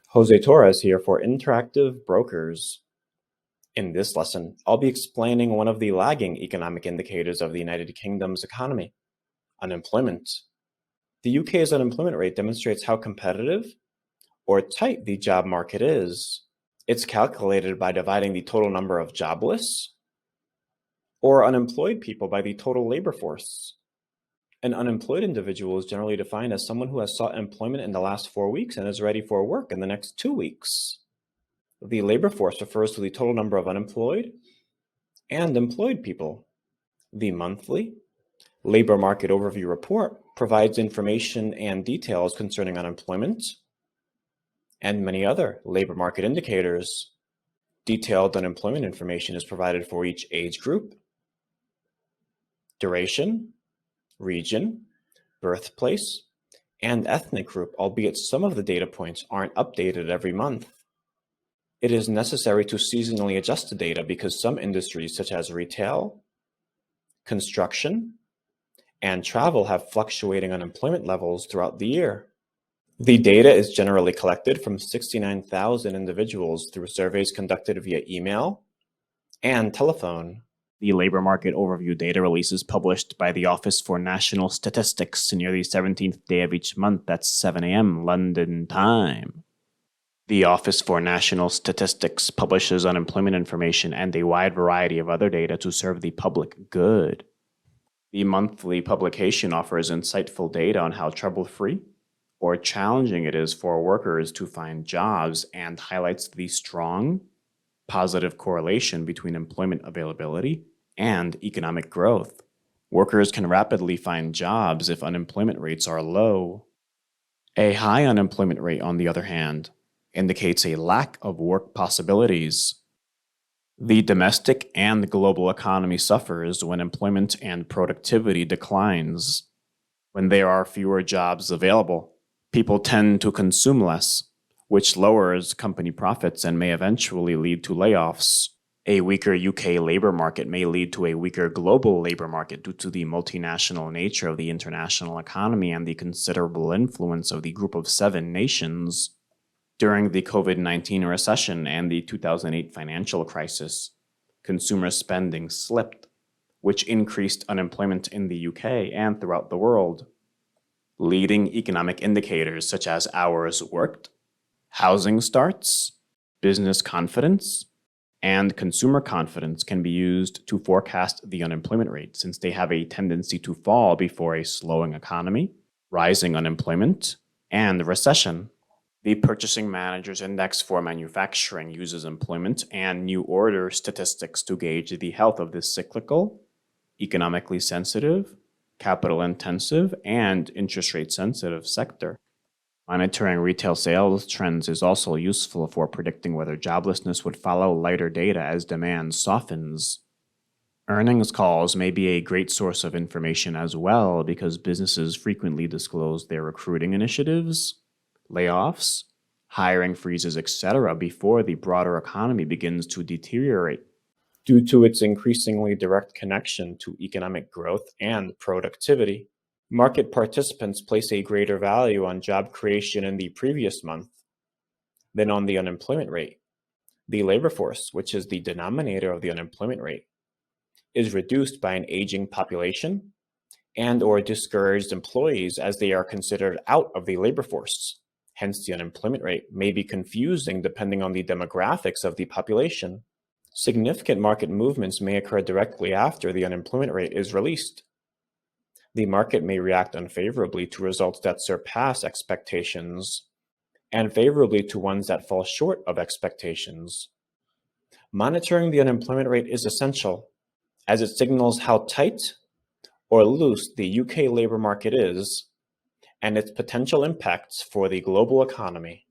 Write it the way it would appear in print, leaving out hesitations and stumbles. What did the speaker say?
Jose Torres here for Interactive Brokers. In this lesson, I'll be explaining one of the lagging economic indicators of the United Kingdom's economy, unemployment. The UK's unemployment rate demonstrates how competitive or tight the job market is. It's calculated by dividing the total number of jobless or unemployed people by the total labor force. An unemployed individual is generally defined as someone who has sought employment in the last 4 weeks and is ready for work in the next 2 weeks. The labor force refers to the total number of unemployed and employed people. The monthly Labor Market Overview Report provides information and details concerning unemployment and many other labor market indicators. Detailed unemployment information is provided for each age group, duration, region, birthplace, and ethnic group, albeit some of the data points aren't updated every month. It is necessary to seasonally adjust the data because some industries such as retail, construction, and travel have fluctuating unemployment levels throughout the year. The data is generally collected from 69,000 individuals through surveys conducted via email and telephone. The labor market overview data release is published by the Office for National Statistics near the 17th day of each month at 7 a.m. London time. The Office for National Statistics publishes unemployment information and a wide variety of other data to serve the public good. The monthly publication offers insightful data on how trouble-free or challenging it is for workers to find jobs and highlights the strong, positive correlation between employment availability and economic growth. Workers can rapidly find jobs if unemployment rates are low. A high unemployment rate, on the other hand, indicates a lack of work possibilities. The domestic and global economy suffers when employment and productivity declines. When there are fewer jobs available, people tend to consume less, which lowers company profits and may eventually lead to layoffs. A weaker UK labor market may lead to a weaker global labor market due to the multinational nature of the international economy and the considerable influence of the Group of 7 nations. During the COVID-19 recession and the 2008 financial crisis, consumer spending slipped, which increased unemployment in the UK and throughout the world. Leading economic indicators such as hours worked, housing starts, business confidence, and consumer confidence can be used to forecast the unemployment rate since they have a tendency to fall before a slowing economy, rising unemployment, and recession. The Purchasing Managers Index for manufacturing uses employment and new order statistics to gauge the health of this cyclical, economically sensitive, capital-intensive, and interest rate-sensitive sector. Monitoring retail sales trends is also useful for predicting whether joblessness would follow lighter data as demand softens. Earnings calls may be a great source of information as well because businesses frequently disclose their recruiting initiatives, layoffs, hiring freezes, etc. before the broader economy begins to deteriorate. Due to its increasingly direct connection to economic growth and productivity, market participants place a greater value on job creation in the previous month than on the unemployment rate. The labor force, which is the denominator of the unemployment rate, is reduced by an aging population and/or discouraged employees as they are considered out of the labor force. Hence, the unemployment rate may be confusing depending on the demographics of the population. Significant market movements may occur directly after the unemployment rate is released. The market may react unfavorably to results that surpass expectations and favorably to ones that fall short of expectations. Monitoring the unemployment rate is essential, as it signals how tight or loose the UK labor market is and its potential impacts for the global economy.